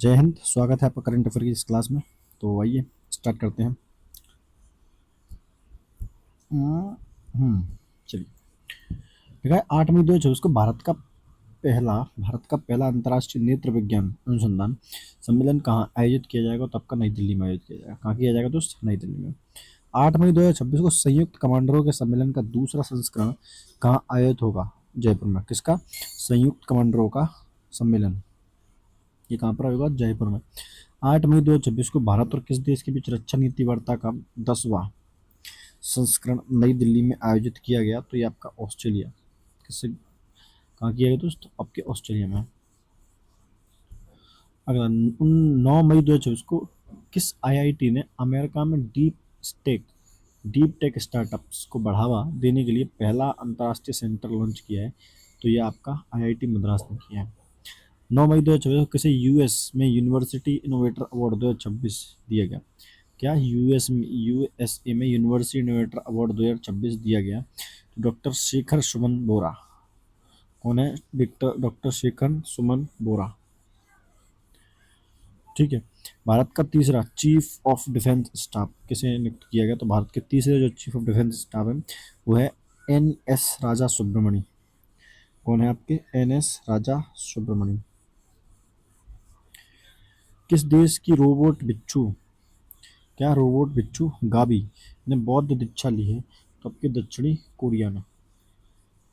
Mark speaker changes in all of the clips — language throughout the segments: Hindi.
Speaker 1: जय हिंद। स्वागत है आपका करंट अफेयर की इस क्लास में। तो आइए स्टार्ट करते हैं। हम्म हम्म, चलिए। देखा है 8 मई 2024 को भारत का पहला अंतर्राष्ट्रीय नेत्र विज्ञान अनुसंधान सम्मेलन कहाँ आयोजित किया जाएगा? तो आपका नई दिल्ली में आयोजित किया जाएगा। कहाँ किया जाएगा दोस्त? नई दिल्ली में। 8 मई 2026 को संयुक्त कमांडरों के सम्मेलन का दूसरा संस्करण कहाँ आयोजित होगा? जयपुर में। किसका? संयुक्त कमांडरों का सम्मेलन। ये कहाँ पर होगा? जयपुर में। 8 मई 2026 को भारत और किस देश के बीच रक्षा नीति वार्ता का 10वां संस्करण नई दिल्ली में आयोजित किया गया? तो ये आपका ऑस्ट्रेलिया। किससे कहाँ किया गया दोस्त? आपके ऑस्ट्रेलिया में। अगला 9 मई 2024 को किस आईआईटी ने अमेरिका में डीप टेक स्टार्टअप्स को बढ़ावा देने के लिए पहला अंतर्राष्ट्रीय सेंटर लॉन्च किया है? तो ये आपका आईआईटी मद्रास ने किया है। 9 मई 2024 को किसे यूएस में यूनिवर्सिटी इनोवेटर अवार्ड 2026 दिया गया? क्या यूएसए में यूनिवर्सिटी इनोवेटर अवार्ड 2026 दिया गया? तो डॉक्टर शेखर सुमन बोरा। कौन है? डॉक्टर शेखर सुमन बोरा। ठीक है। भारत का तीसरा चीफ ऑफ डिफेंस स्टाफ किसे नियुक्त किया गया? तो भारत के तीसरे जो चीफ ऑफ डिफेंस स्टाफ है वो है एन एस राजा सुब्रमणी। कौन है आपके? एन एस राजा सुब्रमणी। किस देश की रोबोट बिच्छू, क्या रोबोट बिच्छू गाबी ने बौद्ध दीक्षा ली है? तो आपके दक्षिणी कोरिया में।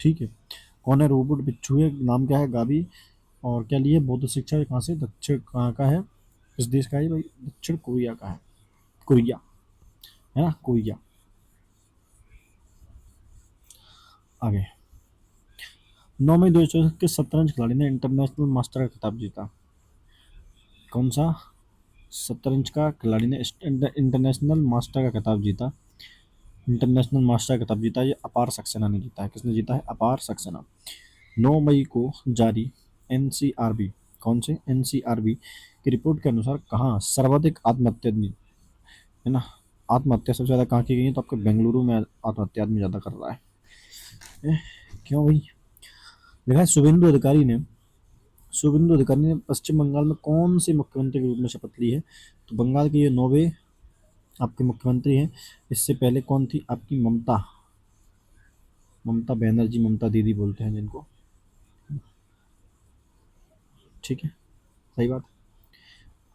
Speaker 1: ठीक है। कौन है रोबोट बिच्छू है? नाम क्या है? गाबी। और क्या लिए? बौद्ध शिक्षा। कहाँ से? दक्षिण कहाँ का है? किस देश का है भाई? दक्षिण कोरिया का है। कोरिया है ना, कोरिया। आगे 9 मई 2024 के शतरंज खिलाड़ी ने इंटरनेशनल मास्टर का खिताब जीता? कौन सा शतरंज का खिलाड़ी ने इंटरनेशनल मास्टर का खिताब जीता? इंटरनेशनल मास्टर का खिताब जीता ये अपार सक्सेना ने जीता है। किसने जीता है? अपार सक्सेना। 9 मई को जारी एनसीआरबी, कौन से? एनसीआरबी की रिपोर्ट के अनुसार कहाँ सर्वाधिक आत्महत्या है ना, आत्महत्या सबसे ज़्यादा कहाँ की गई है? तो आपके बेंगलुरु में आत्महत्या आदमी ज़्यादा कर रहा है। क्यों भाई? देखा है शुभेंदु अधिकारी ने पश्चिम बंगाल में कौन से मुख्यमंत्री के रूप में शपथ ली है? तो बंगाल के ये 9वें आपके मुख्यमंत्री हैं। इससे पहले कौन थी? आपकी ममता ममता बनर्जी, ममता दीदी बोलते हैं जिनको। ठीक है, सही बात।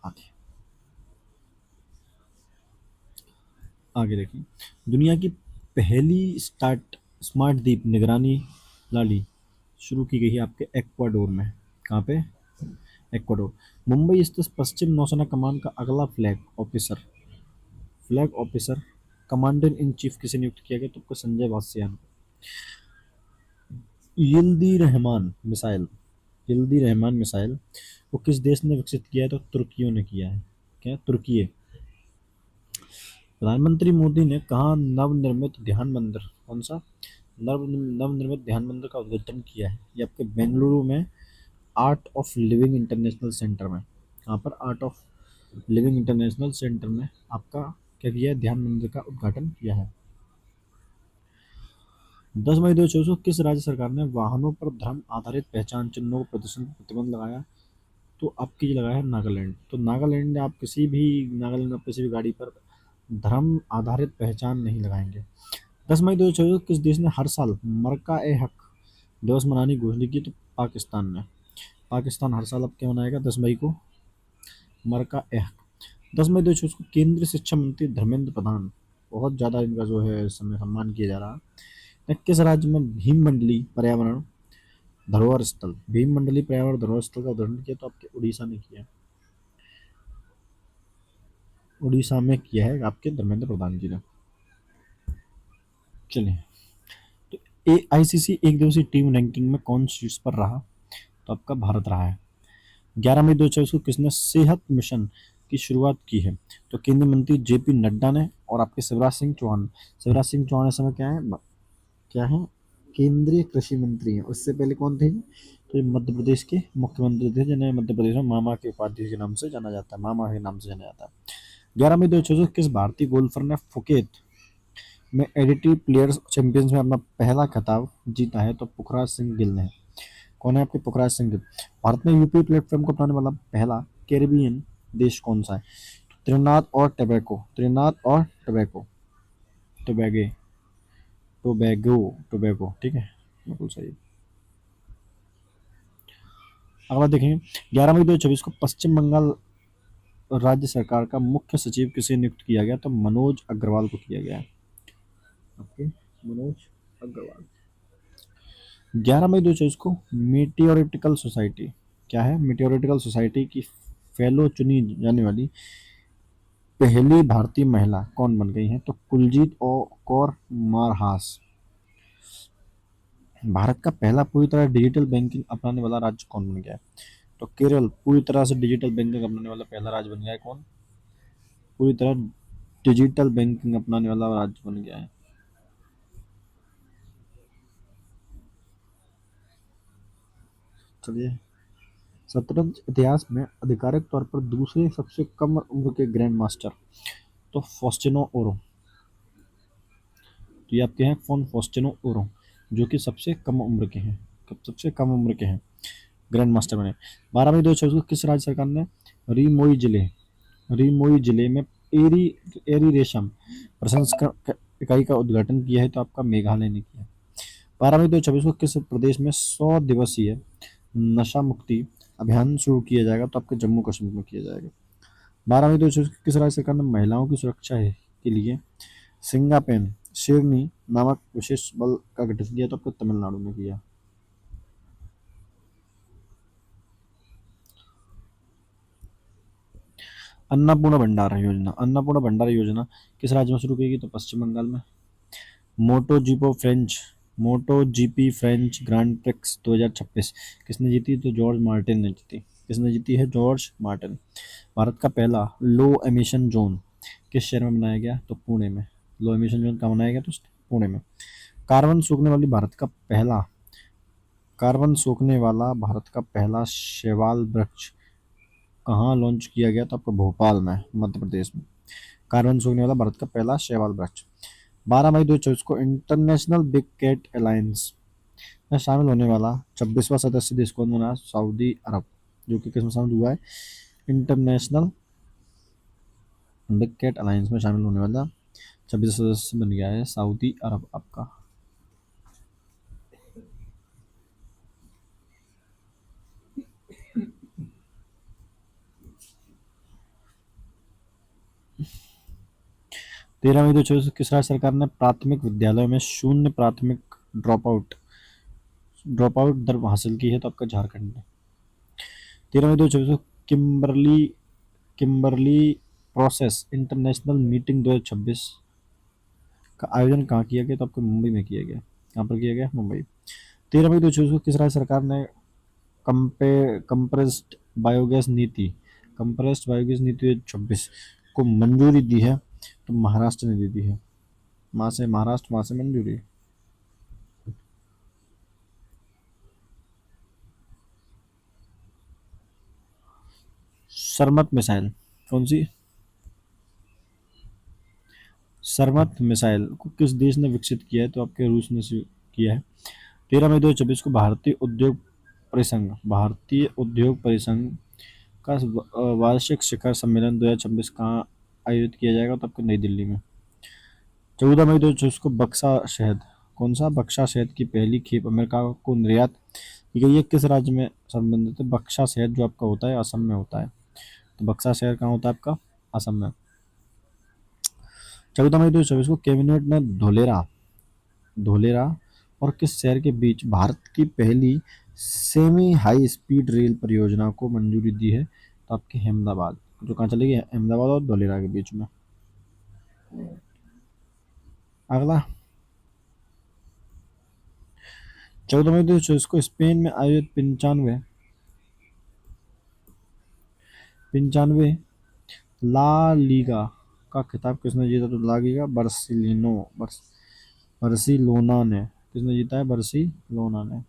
Speaker 1: आगे आगे देखिए। दुनिया की पहली स्मार्ट द्वीप निगरानी लाली शुरू की गई है आपके एक्वाडोर में। कहाँ पे? एक्वाडोर। मुंबई स्थित पश्चिम नौसेना कमान का अगला flag officer commander in chief किसे नियुक्त किया गया? तो आपको संजय भास्यान। यिल्दी रहमान मिसाइल वो किस देश ने विकसित किया है? तो तुर्कियों ने किया है। क्या? तुर्की। प्रधानमंत्री मोदी ने कहा नवनिर्मित ध्यान मंदिर, कौन सा नवनिर्मित ध्यान मंदिर का उद्घाटन किया है? ये आपके बेंगलुरु में art of living international centre में। यहाँ पर art of living international centre में आपका क्या किया है? ध्यान मंदिर का उद्घाटन किया है। 10 मई 2024 को किस राज्य सरकार ने वाहनों पर धर्म आधारित पहचान चिन्हों को प्रदर्शन पर प्रतिबंध लगाया? तो आपकी ये लगाया है नागालैंड। तो नागालैंड में आप किसी भी गाड़ी पर धर्म आधारित पहचान नहीं लगाएंगे। 10 मई 2024 किस देश ने हर साल मरका ए हक दिवस मनाने की घोषणा की? तो पाकिस्तान ने। पाकिस्तान हर साल अब क्या मनाएगा 10 मई को? मरका ए हक। 10 मई 2024 को केंद्रीय शिक्षा मंत्री धर्मेंद्र प्रधान, बहुत ज़्यादा इनका जो है इस समय सम्मान किया जा रहा है, किस राज्य में भीम मंडली पर्यावरण धरोहर स्थल का उद्घाटन किया? तो आपके उड़ीसा ने किया। उड़ीसा में किया है आपके धर्मेंद्र प्रधान जी ने। चलिए। तो आईसीसी एक दिवसीय टीम रैंकिंग में कौन शीर्ष पर रहा? तो आपका भारत रहा है। 11 मई 2024 को किसने सेहत मिशन की शुरुआत की है? तो केंद्रीय मंत्री जेपी नड्डा ने। और आपके शिवराज सिंह चौहान इस समय क्या है? केंद्रीय कृषि मंत्री हैं। उससे पहले कौन थे? तो ये मध्य प्रदेश के मुख्यमंत्री थे, जिन्हें मध्य प्रदेश में मामा के उपाधि के नाम से जाना जाता है, मामा के नाम से जाना जाता है। 11 मई 2024 को किस भारतीय गोल्फर ने फुकेत में एडीटी प्लेयर्स चैंपियंस में अपना पहला खिताब जीता है? तो पुखराज सिंह गिल ने। कौन है आपके? पुखराज सिंह गिल। भारत में यूपीआई प्लेटफॉर्म को अपनाने वाला पहला कैरिबियन देश कौन सा है? त्रिनाद और टोबैगो, त्रिनाद और टोबैगो, टोबैगे, टोबैगो, टोबैगो, ठीक है, बिल्कुल सही। अगला देखेंगे, 11 मई 2024 को पश्चिम बंगाल राज्य सरकार का मुख्य सचिव किसे नियुक्त किया गया? तो मनोज अग्रवाल को किया गया है, ओके, मनोज अग्रवाल। 11 मई 2024 को मीटियोरिटिकल सोसाइटी, क्या है? मीटियोरिटिकल सोसाइटी की फेलो चुनी जाने वाली पहली भारतीय महिला कौन बन गई है? तो कुलजीत कौर मारहास। भारत का पहला पूरी तरह डिजिटल बैंकिंग अपनाने वाला राज्य कौन बन गया है? तो केरल पूरी तरह से डिजिटल बैंकिंग अपनाने वाला पहला राज्य बन गया है। कौन पूरी तरह डिजिटल बैंकिंग अपनाने वाला राज्य बन गया है? चलिए, शतरंज इतिहास में आधिकारिक तौर पर दूसरे सबसे कम उम्र के ग्रैंड मास्टर, तो फॉस्टिनो ओरो, तो ये आपके हैं फोन फॉस्टिनो ओरो, जो कि सबसे कम उम्र के हैं, सबसे कम उम्र के हैं ग्रैंड मास्टर बने। 12 मई 2024 को किस राज्य सरकार ने रिमोई जिले में एरी एरी रेशम प्रसंस्करण इकाई का उद्घाटन किया है? तो आपका मेघालय ने किया। 12 मई 2024 को किस प्रदेश में 100 दिवसीय नशा मुक्ति अभियान शुरू किया जाएगा? तो आपके जम्मू कश्मीर में किया जाएगा। 12 मई 2024 को किस राज्य सरकार ने महिलाओं की सुरक्षा के लिए सिंगापेन शेरनी नामक विशेष बल का गठन किया? तो आपको तमिलनाडु में किया। अन्नपूर्णा भंडार योजना किस राज्य में शुरू की गई? तो पश्चिम बंगाल में। मोटो जीपो फ्रेंच मोटो जीपी फ्रेंच ग्रांड प्रिक्स 2026 किसने जीती? तो जॉर्ज मार्टिन ने जीती। किसने जीती है? George Martin. भारत का पहला लो एमिशन जोन किस शहर में बनाया गया? तो पुणे में। लो एमिशन जोन कहाँ बनाया गया? तो पुणे में। कार्बन सूखने वाली भारत का पहला कार्बन सूखने वाला भारत का पहला शैवाल वृक्ष कहाँ लॉन्च किया गया? तो आपको भोपाल में, मध्य प्रदेश में। कार्बन सूखने वाला भारत का पहला शैवाल वृक्ष। 12 मई 2024 को इंटरनेशनल बिग कैट अलायंस में शामिल होने वाला 26वां सदस्य देश कौन बना? सऊदी अरब, जो कि किसमें शामिल हुआ है? इंटरनेशनल बिग कैट अलायंस में शामिल होने वाला 26 सदस्य बन गया है सऊदी अरब आपका। तेरह मई 2024 किस राज्य सरकार ने प्राथमिक विद्यालयों में शून्य प्राथमिक ड्रॉप आउट दर हासिल की है? तो आपका झारखंड ने। 13 मई 2024 को किम्बरली प्रोसेस इंटरनेशनल मीटिंग 2026 का आयोजन कहाँ किया गया? तो आपको मुंबई में किया गया। कहाँ पर किया गया? मुंबई। 13 मई 2024 को किस राज्य सरकार ने कंप्रेस्ड बायोगैस नीति कंप्रेस्ड बायोगैस नीति 2026 को मंजूरी दी है? तो महाराष्ट्र ने दे दी है। महाराष्ट्र वहां से मंजूरी। सरमत मिसाइल कौन सी? सरमत मिसाइल को किस देश ने विकसित किया है? तो आपके रूस ने किया है। 13 मई 2024 को भारतीय उद्योग परिसंघ का वार्षिक शिखर सम्मेलन 2026 कहाँ आयोजित किया जाएगा? तो आपको नई दिल्ली में। 14 मई 2024 को बक्सा शहद कौन सा? बक्सा शहद की पहली खेप अमेरिका को निर्यात की गई है? किस राज्य में संबंधित है? बक्सा शहद जो आपका होता है असम में होता है। तो बक्सा शहर कहाँ होता है आपका? असम में। 14 मई 2024 को कैबिनेट ने धोलेरा और किस शहर के बीच भारत की पहली सेमी हाई स्पीड रेल परियोजना को मंजूरी दी है? तो आपके अहमदाबाद, जो कहाँ चलेगी? अहमदाबाद और धोलेरा के बीच में। अगला 14 मई 2024 को स्पेन में आयोजित पंचानवे ला लीगा का खिताब किसने जीता? तो ला लीगा बर्सिलोना ने। किसने जीता है? बर्सिलोना ने।